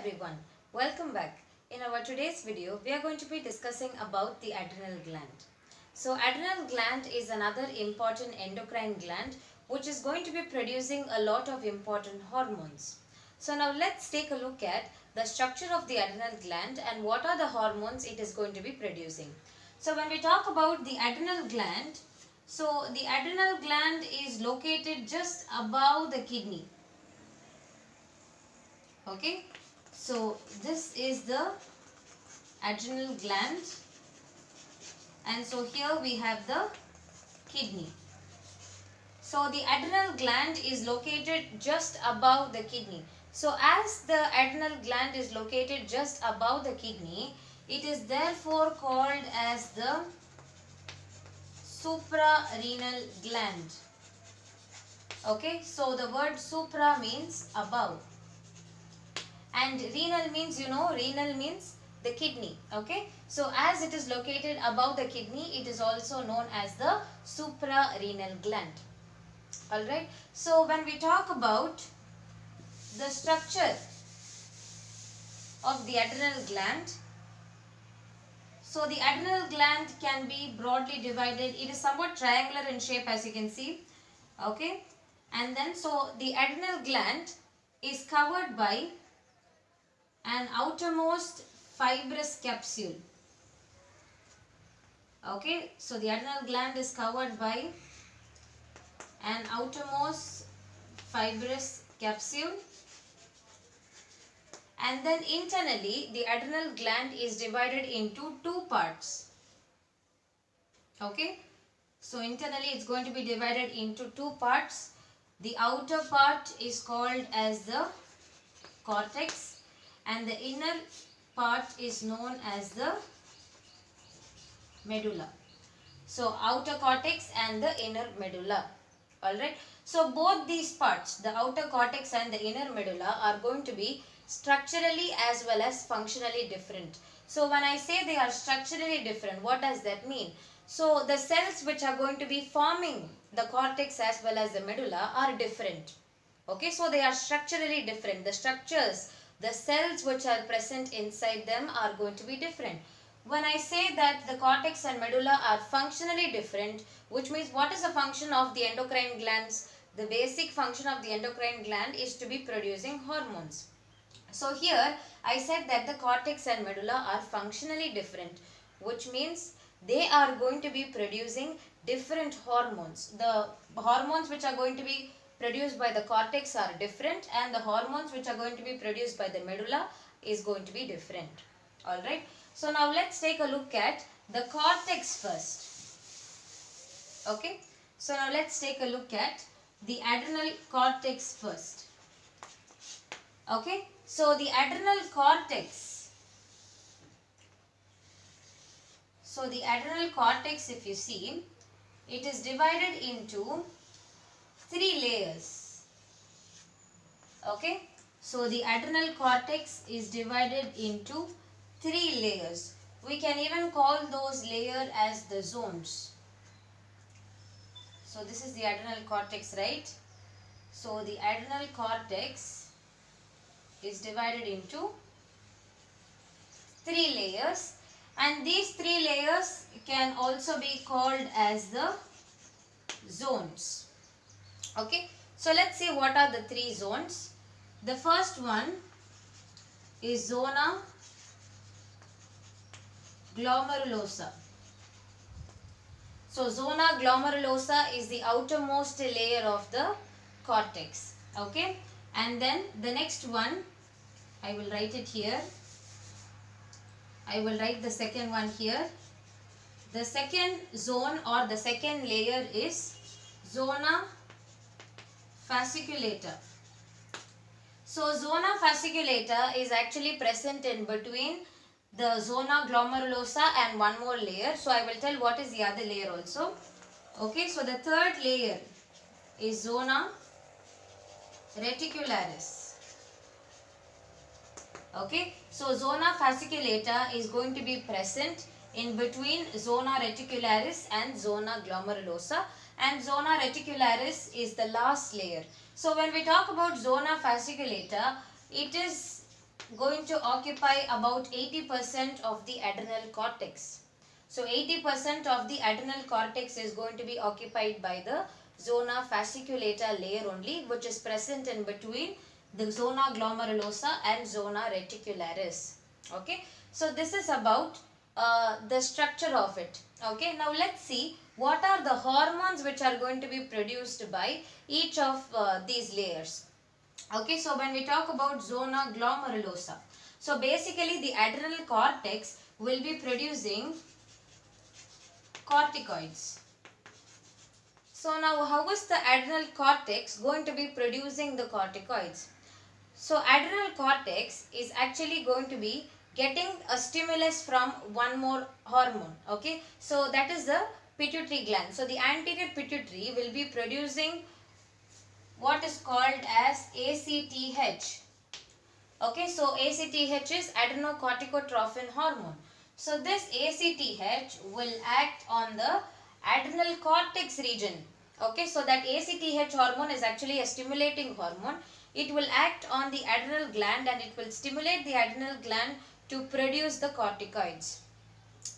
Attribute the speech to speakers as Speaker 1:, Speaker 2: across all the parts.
Speaker 1: everyone, welcome back. In our today's video, we are going to be discussing about the adrenal gland. So adrenal gland is another important endocrine gland which is going to be producing a lot of important hormones. So now let's take a look at the structure of the adrenal gland and what are the hormones it is going to be producing. So when we talk about the adrenal gland, so the adrenal gland is located just above the kidney. Okay, so this is the adrenal gland, and so here we have the kidney. So the adrenal gland is located just above the kidney. So as the adrenal gland is located just above the kidney, it is therefore called as the suprarenal gland. Okay, so the word supra means above. And renal means, renal means the kidney. Okay, so as it is located above the kidney, it is also known as the suprarenal gland. Alright, so when we talk about the structure of the adrenal gland, so the adrenal gland can be broadly divided. It is somewhat triangular in shape, as you can see. Okay, and then so the adrenal gland is covered by an outermost fibrous capsule. Okay, so the adrenal gland is covered by an outermost fibrous capsule, and then internally the adrenal gland is divided into two parts. Okay, so internally it's going to be divided into two parts. The outer part is called as the cortex, and the inner part is known as the medulla. So outer cortex and the inner medulla. Alright, so both these parts, the outer cortex and the inner medulla, are going to be structurally as well as functionally different. So when I say they are structurally different, what does that mean? So the cells which are going to be forming the cortex as well as the medulla are different. Okay, so they are structurally different. The structures, the cells which are present inside them are going to be different. When I say that the cortex and medulla are functionally different, which means what is the function of the endocrine glands? The basic function of the endocrine gland is to be producing hormones. So here I said that the cortex and medulla are functionally different, which means they are going to be producing different hormones. The hormones which are going to be produced by the cortex are different, and the hormones which are going to be produced by the medulla is going to be different. Alright, so now let's take a look at the cortex first. Okay, so now let's take a look at the adrenal cortex first. Okay, so the adrenal cortex. So the adrenal cortex, if you see, it is divided into three layers. Okay, so the adrenal cortex is divided into three layers. We can even call those layers as the zones. So this is the adrenal cortex, right? So the adrenal cortex is divided into three layers, and these three layers can also be called as the zones. Okay, so let's see what are the three zones. The first one is zona glomerulosa. So zona glomerulosa is the outermost layer of the cortex. Okay, and then the next one, I will write it here. I will write the second one here. The second zone or the second layer is zona fasciculata. So zona fasciculata is actually present in between the zona glomerulosa and one more layer. So I will tell what is the other layer also. Okay, so the third layer is zona reticularis. Okay, so zona fasciculata is going to be present in between zona reticularis and zona glomerulosa, and zona reticularis is the last layer. So when we talk about zona fasciculata, it is going to occupy about 80% of the adrenal cortex. So 80% of the adrenal cortex is going to be occupied by the zona fasciculata layer only, which is present in between the zona glomerulosa and zona reticularis. Okay, so this is about the structure of it. Okay, now let's see what are the hormones which are going to be produced by each of these layers. Okay, so when we talk about zona glomerulosa, so basically the adrenal cortex will be producing corticoids. So now how is the adrenal cortex going to be producing the corticoids? So adrenal cortex is actually going to be getting a stimulus from one more hormone. Okay, so that is the pituitary gland. So the anterior pituitary will be producing what is called as ACTH. Okay, so ACTH is adrenocorticotrophin hormone. So this ACTH will act on the adrenal cortex region. Okay, so that ACTH hormone is actually a stimulating hormone. It will act on the adrenal gland and it will stimulate the adrenal gland to produce the corticoids,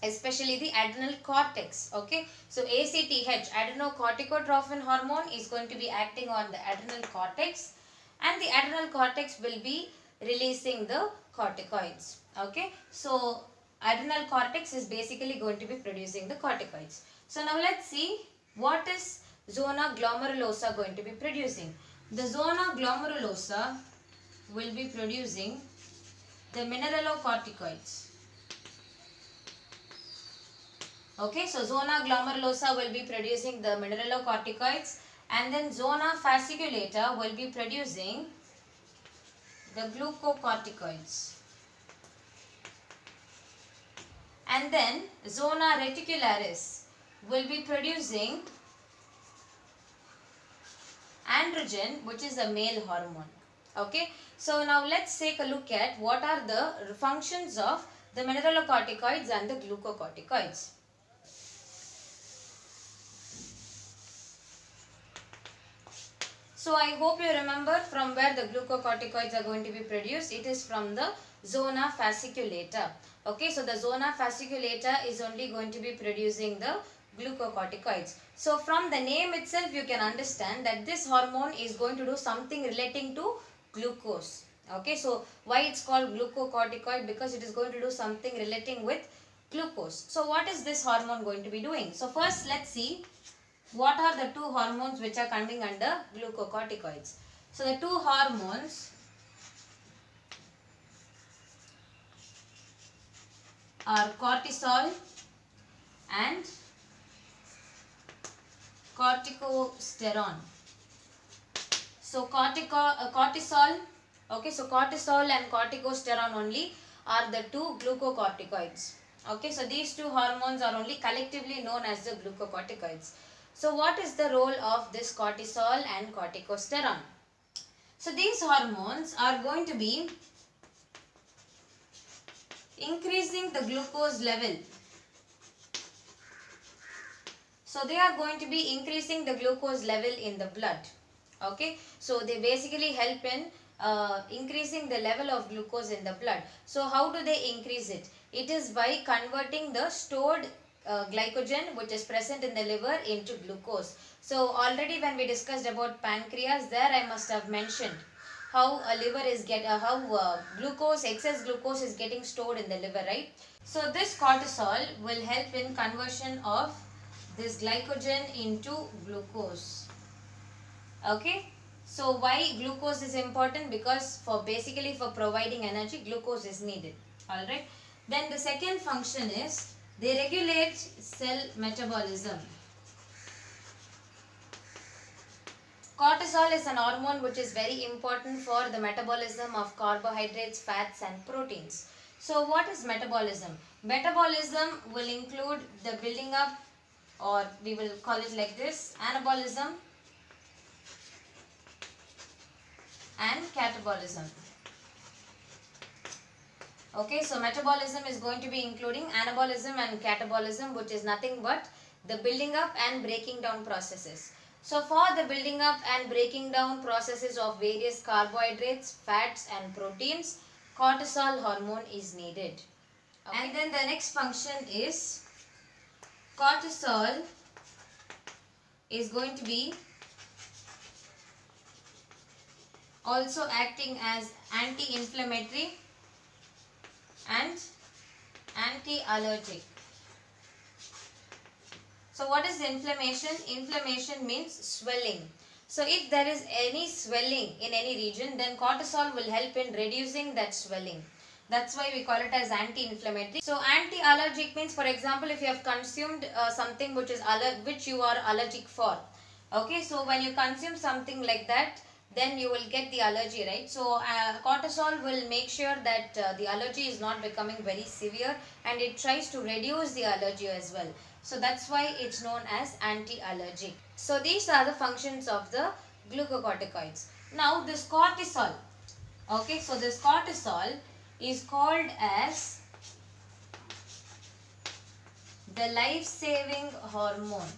Speaker 1: especially the adrenal cortex. Okay, so ACTH, adrenocorticotrophin hormone, is going to be acting on the adrenal cortex, and the adrenal cortex will be releasing the corticoids. Okay, so adrenal cortex is basically going to be producing the corticoids. So now let's see what is zona glomerulosa going to be producing. The zona glomerulosa will be producing the mineralocorticoids. Okay, so zona glomerulosa will be producing the mineralocorticoids, and then zona fasciculata will be producing the glucocorticoids, and then zona reticularis will be producing androgen, which is a male hormone. Okay, so now let's take a look at what are the functions of the mineralocorticoids and the glucocorticoids. So I hope you remember from where the glucocorticoids are going to be produced. It is from the zona fasciculata. Okay, so the zona fasciculata is only going to be producing the glucocorticoids. So from the name itself you can understand that this hormone is going to do something relating to glucose. Okay, so why it's called glucocorticoid? Because it is going to do something relating with glucose. So what is this hormone going to be doing? So first let's see what are the two hormones which are coming under glucocorticoids. So the two hormones are cortisol and corticosterone. So cortisol, okay, so cortisol and corticosterone only are the two glucocorticoids. Okay, so these two hormones are only collectively known as the glucocorticoids. So what is the role of this cortisol and corticosterone? So these hormones are going to be increasing the glucose level. So they are going to be increasing the glucose level in the blood. Okay, so they basically help in increasing the level of glucose in the blood. So how do they increase it? It is by converting the stored glycogen which is present in the liver into glucose. So already when we discussed about pancreas, there I must have mentioned how a liver is glucose, excess glucose is getting stored in the liver, right? So this cortisol will help in conversion of this glycogen into glucose. Okay, so why glucose is important? Because for basically for providing energy, glucose is needed. All right, then the second function is they regulate cell metabolism. Cortisol is an hormone which is very important for the metabolism of carbohydrates, fats and proteins. So what is metabolism? Metabolism will include the building up, or we will call it like this, anabolism and catabolism. Okay, so metabolism is going to be including anabolism and catabolism, which is nothing but the building up and breaking down processes. So for the building up and breaking down processes of various carbohydrates, fats and proteins, cortisol hormone is needed. Okay. And then the next function is cortisol is going to be also acting as anti-inflammatory and anti-allergic. So what is inflammation? Inflammation means swelling. So if there is any swelling in any region, then cortisol will help in reducing that swelling. That's why we call it as anti-inflammatory. So anti-allergic means, for example, if you have consumed something which you are allergic for. Okay, so when you consume something like that, then you will get the allergy, right? So cortisol will make sure that the allergy is not becoming very severe, and it tries to reduce the allergy as well. So that's why it's known as anti-allergic. So these are the functions of the glucocorticoids. Now this cortisol, okay, so this cortisol is called as the life-saving hormone.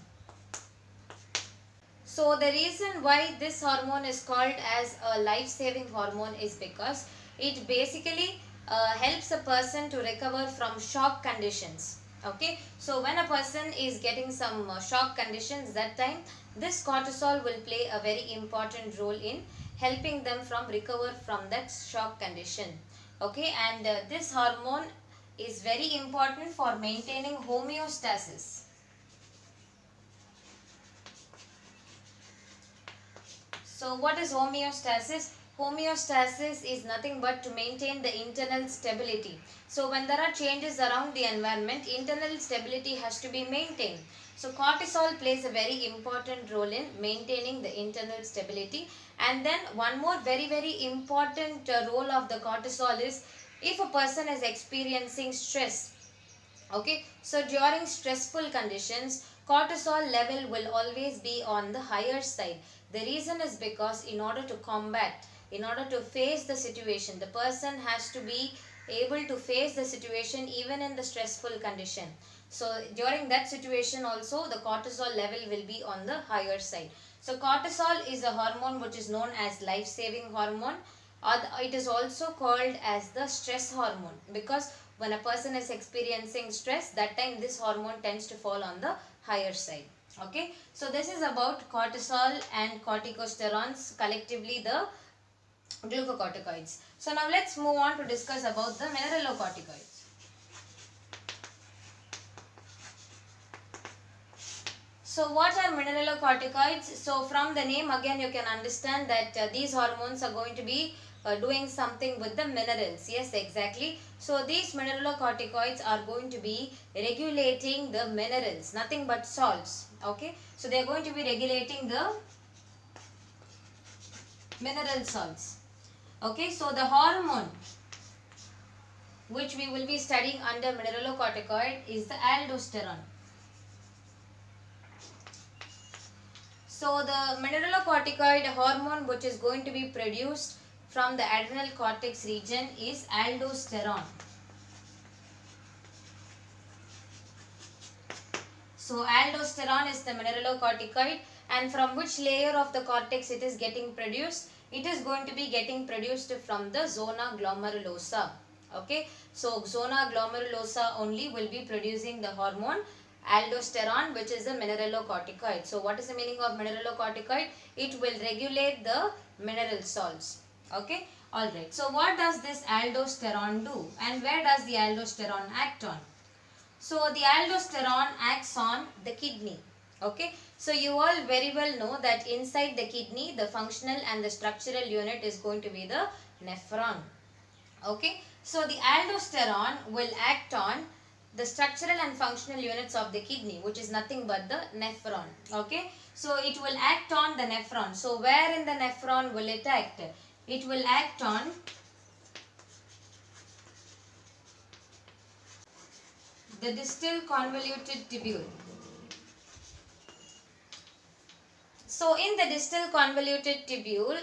Speaker 1: So the reason why this hormone is called as a life-saving hormone is because it basically helps a person to recover from shock conditions. Okay, so when a person is getting some shock conditions, that time this cortisol will play a very important role in helping them from recover from that shock condition. Okay, and this hormone is very important for maintaining homeostasis. So what is homeostasis? Homeostasis is nothing but to maintain the internal stability. So when there are changes around the environment, internal stability has to be maintained. So cortisol plays a very important role in maintaining the internal stability. And then one more very important role of the cortisol is if a person is experiencing stress. Okay, so during stressful conditions, cortisol level will always be on the higher side. The reason is because in order to face the situation, the person has to be able to face the situation even in the stressful condition. So during that situation also, the cortisol level will be on the higher side. So cortisol is a hormone which is known as life-saving hormone. It is also called as the stress hormone, because when a person is experiencing stress, that time this hormone tends to fall on the higher side. Okay, so this is about cortisol and corticosteroids, collectively the glucocorticoids. So now let's move on to discuss about the mineralocorticoids. So what are mineralocorticoids? So from the name again you can understand that these hormones are going to be doing something with the minerals. Yes, exactly. So these mineralocorticoids are going to be regulating the minerals, nothing but salts. Okay, so they are going to be regulating the mineral salts. Okay, so the hormone which we will be studying under mineralocorticoid is the aldosterone. So the mineralocorticoid hormone which is going to be produced from the adrenal cortex region is aldosterone. So aldosterone is the mineralocorticoid, and from which layer of the cortex it is getting produced? It is going to be getting produced from the zona glomerulosa. Okay, so zona glomerulosa only will be producing the hormone aldosterone, which is a mineralocorticoid. So what is the meaning of mineralocorticoid? It will regulate the mineral salts. Okay, alright. So what does this aldosterone do, and where does the aldosterone act on? So the aldosterone acts on the kidney. Okay, so you all very well know that inside the kidney, the functional and the structural unit is going to be the nephron. Okay, so the aldosterone will act on the structural and functional units of the kidney, which is nothing but the nephron. Okay, so it will act on the nephron. So where in the nephron will it act? It will act on the distal convoluted tubule. So in the distal convoluted tubule,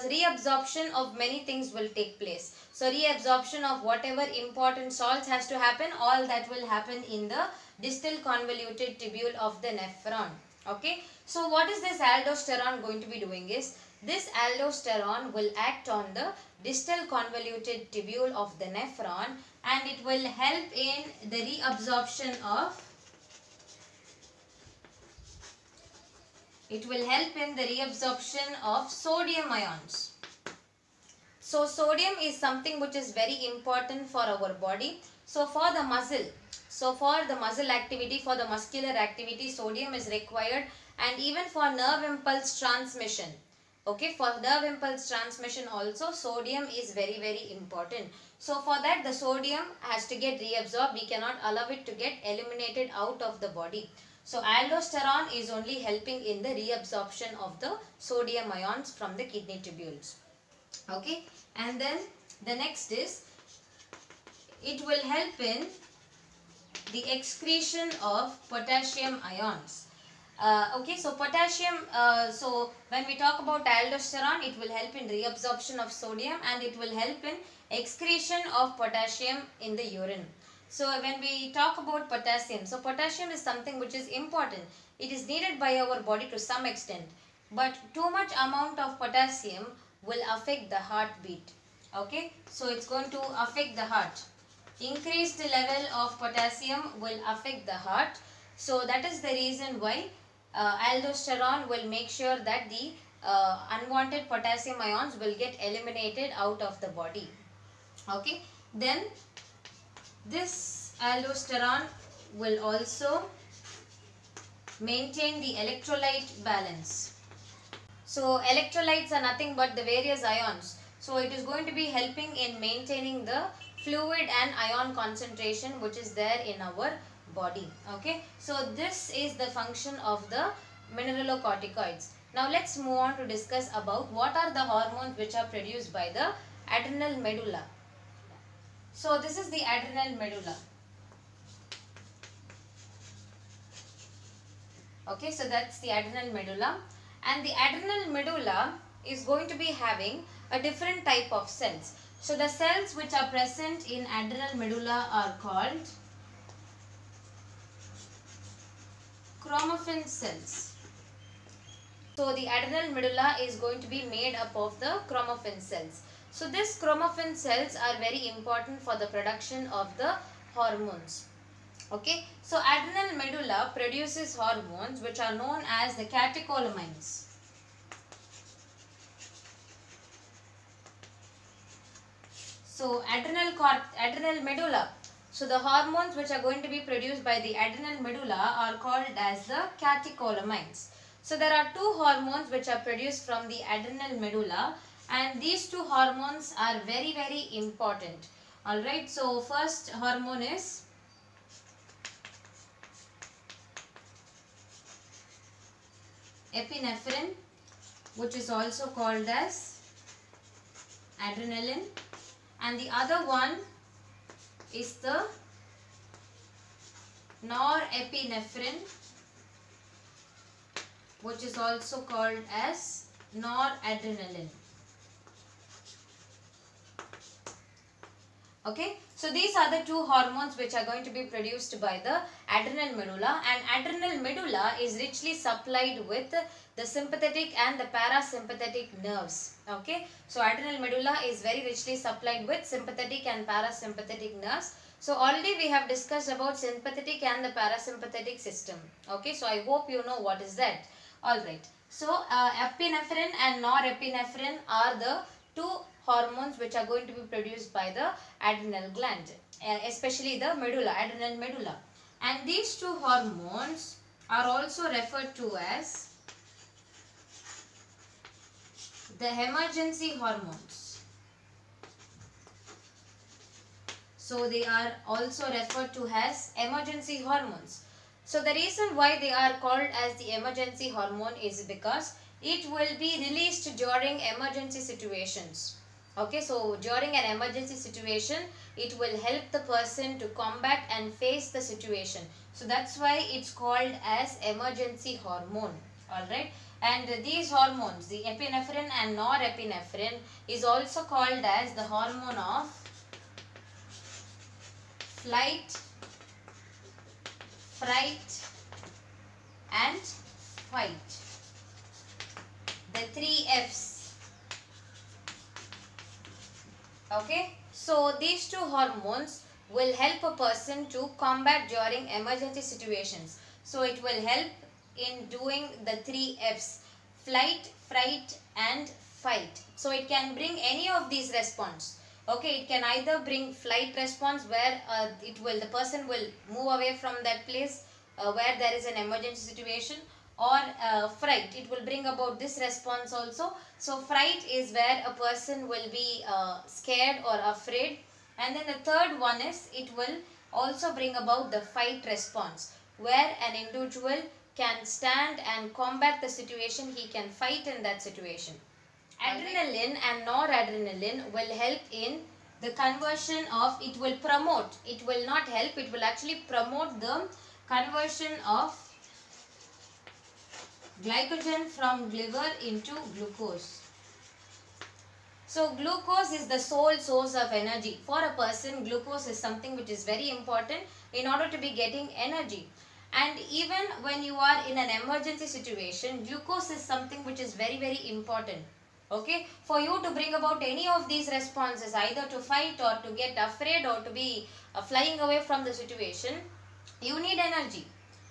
Speaker 1: reabsorption of many things will take place. So reabsorption of whatever important salts has to happen, all that will happen in the distal convoluted tubule of the nephron. Okay. So what is this aldosterone going to be doing is, This aldosterone will act on the distal convoluted tubule of the nephron, and it will help in the reabsorption of sodium ions. So sodium is something which is very important for our body. So for the muscle activity, for the muscular activity, sodium is required, and even for nerve impulse transmission. Okay, for nerve impulse transmission also sodium is very, very important. So for that the sodium has to get reabsorbed. We cannot allow it to get eliminated out of the body. So aldosterone is only helping in the reabsorption of the sodium ions from the kidney tubules. Okay, and then the next is, it will help in the excretion of potassium ions. Okay, so potassium, so when we talk about aldosterone, it will help in reabsorption of sodium, and it will help in excretion of potassium in the urine. So when we talk about potassium, so potassium is something which is important. It is needed by our body to some extent, but too much amount of potassium will affect the heartbeat. Okay, so it's going to affect the heart. Increased level of potassium will affect the heart. So that is the reason why aldosterone will make sure that the unwanted potassium ions will get eliminated out of the body. Okay, then this aldosterone will also maintain the electrolyte balance. So electrolytes are nothing but the various ions. So it is going to be helping in maintaining the fluid and ion concentration which is there in our body. Okay, so this is the function of the mineralocorticoids. Now let's move on to discuss about what are the hormones which are produced by the adrenal medulla. So this is the adrenal medulla. Okay, so that's the adrenal medulla, and the adrenal medulla is going to be having a different type of cells. So the cells which are present in adrenal medulla are called chromaffin cells. So the adrenal medulla is going to be made up of the chromaffin cells. So these chromaffin cells are very important for the production of the hormones. Okay, so adrenal medulla produces hormones which are known as the catecholamines. So adrenal medulla. So the hormones which are going to be produced by the adrenal medulla are called as the catecholamines. So there are two hormones which are produced from the adrenal medulla, and these two hormones are very, very important. Alright, so first hormone is epinephrine, which is also called as adrenaline, and the other one is the norepinephrine, which is also called as noradrenaline. Okay, so these are the two hormones which are going to be produced by the adrenal medulla, and adrenal medulla is richly supplied with the sympathetic and the parasympathetic nerves. Okay, so adrenal medulla is very richly supplied with sympathetic and parasympathetic nerves. So already we have discussed about sympathetic and the parasympathetic system. Okay, so I hope you know what is that. Alright, so epinephrine and norepinephrine are the two hormones which are going to be produced by the adrenal gland, especially the medulla, adrenal medulla. And these two hormones are also referred to as the emergency hormones. So they are also referred to as emergency hormones. So the reason why they are called as the emergency hormone is because it will be released during emergency situations. Okay, so during an emergency situation, it will help the person to combat and face the situation. So that's why it's called as emergency hormone. Alright, and these hormones, the epinephrine and norepinephrine, is also called as the hormone of flight, fright and fight. The 3 F's. Okay, so these two hormones will help a person to combat during emergency situations. So it will help in doing the 3 F's: flight, fright and fight. So it can bring any of these response. Okay, it can either bring flight response where the person will move away from that place where there is an emergency situation, or fright, it will bring about this response also. So fright is where a person will be scared or afraid, and then the third one is it will also bring about the fight response where an individual can stand and combat the situation, he can fight in that situation. Adrenaline and noradrenaline will help in the conversion of, it will promote, it will not help, it will actually promote the conversion of glycogen from liver into glucose. So glucose is the sole source of energy. For a person, glucose is something which is very important in order to be getting energy. And even when you are in an emergency situation, glucose is something which is very, very important. Okay, for you to bring about any of these responses, either to fight or to get afraid or to be flying away from the situation, you need energy.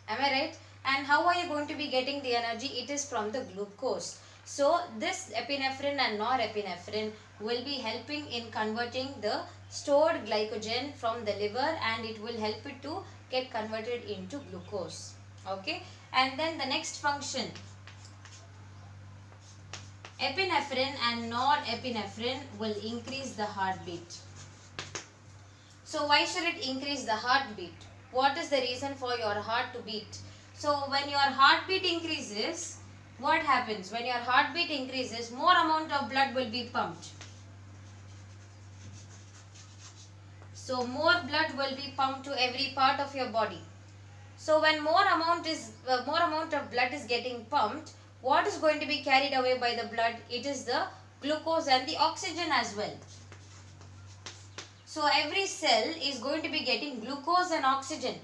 Speaker 1: Am I right? And how are you going to be getting the energy? It is from the glucose. So this epinephrine and norepinephrine will be helping in converting the stored glycogen from the liver, and it will help it to get converted into glucose. Okay, and then the next function, epinephrine and norepinephrine will increase the heartbeat. So why should it increase the heartbeat? What is the reason for your heart to beat? So when your heartbeat increases, what happens? When your heartbeat increases, more amount of blood will be pumped. So more blood will be pumped to every part of your body. So when more amount of blood is getting pumped, what is going to be carried away by the blood? It is the glucose and the oxygen as well. So every cell is going to be getting glucose and oxygen.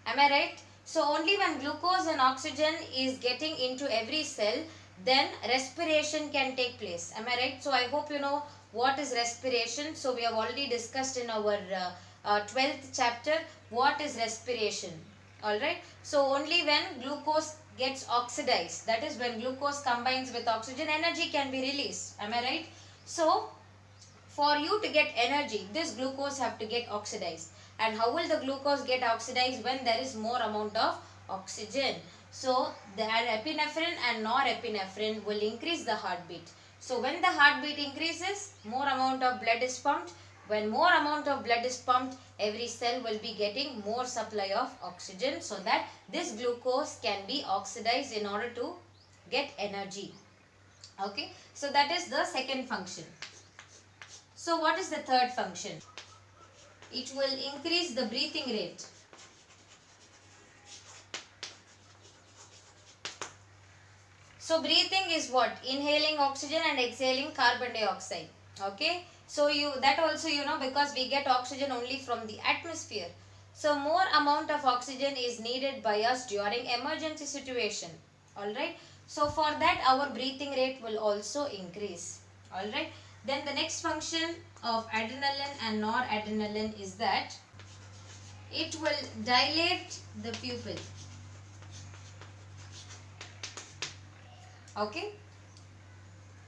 Speaker 1: Am I right? So only when glucose and oxygen is getting into every cell, then respiration can take place. Am I right? So I hope you know what is respiration. So we have already discussed in our 12th chapter what is respiration. Alright. So only when glucose gets oxidized, that is when glucose combines with oxygen, energy can be released. Am I right? So for you to get energy, this glucose have to get oxidized. And how will the glucose get oxidized? When there is more amount of oxygen. So the epinephrine and norepinephrine will increase the heartbeat. So when the heartbeat increases, more amount of blood is pumped. When more amount of blood is pumped, every cell will be getting more supply of oxygen, so that this glucose can be oxidized in order to get energy. Okay, so that is the second function. So what is the third function? It will increase the breathing rate. So breathing is what? Inhaling oxygen and exhaling carbon dioxide. Okay. So that also you know, because we get oxygen only from the atmosphere. So more amount of oxygen is needed by us during emergency situation. Alright. So for that our breathing rate will also increase. Alright. Then the next function of adrenaline and noradrenaline is that it will dilate the pupil. Okay.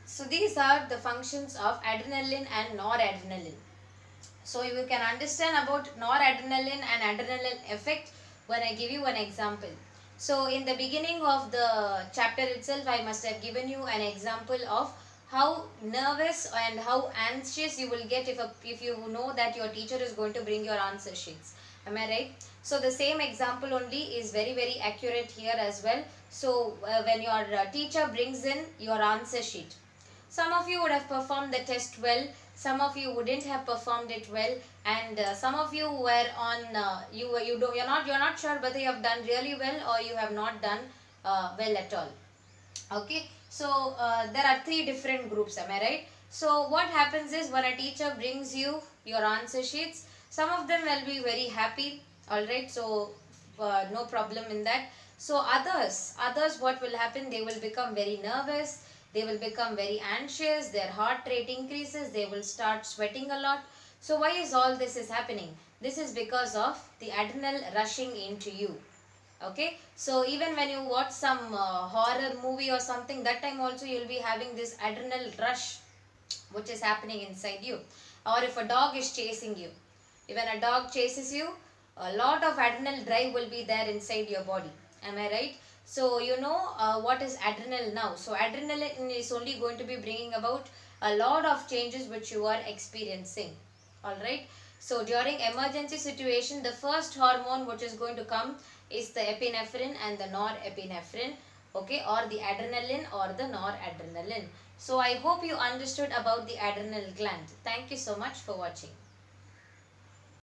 Speaker 1: So these are the functions of adrenaline and noradrenaline. So you can understand about noradrenaline and adrenaline effect when I give you an example. So in the beginning of the chapter itself, I must have given you an example of how nervous and how anxious you will get if you know that your teacher is going to bring your answer sheets. Am I right? So the same example only is very, very accurate here as well. So when your teacher brings in your answer sheet, some of you would have performed the test well, some of you wouldn't have performed it well, and some of you were on you're not sure whether you have done really well or you have not done well at all. Okay, so there are 3 different groups. Am I right? So what happens is, when a teacher brings you your answer sheets, some of them will be very happy. All right, so no problem in that. So others what will happen? They will become very nervous. They will become very anxious, their heart rate increases, they will start sweating a lot. So why is all this is happening? This is because of the adrenal rushing into you. Okay, so even when you watch some horror movie or something, that time also you will be having this adrenal rush which is happening inside you. Or if a dog is chasing you, when a dog chases you, a lot of adrenal drive will be there inside your body. Am I right? So you know what is adrenal now. So adrenaline is only going to be bringing about a lot of changes which you are experiencing. Alright. So during emergency situation, the first hormone which is going to come is the epinephrine and the norepinephrine. Okay, or the adrenaline or the noradrenaline. So I hope you understood about the adrenal gland. Thank you so much for watching.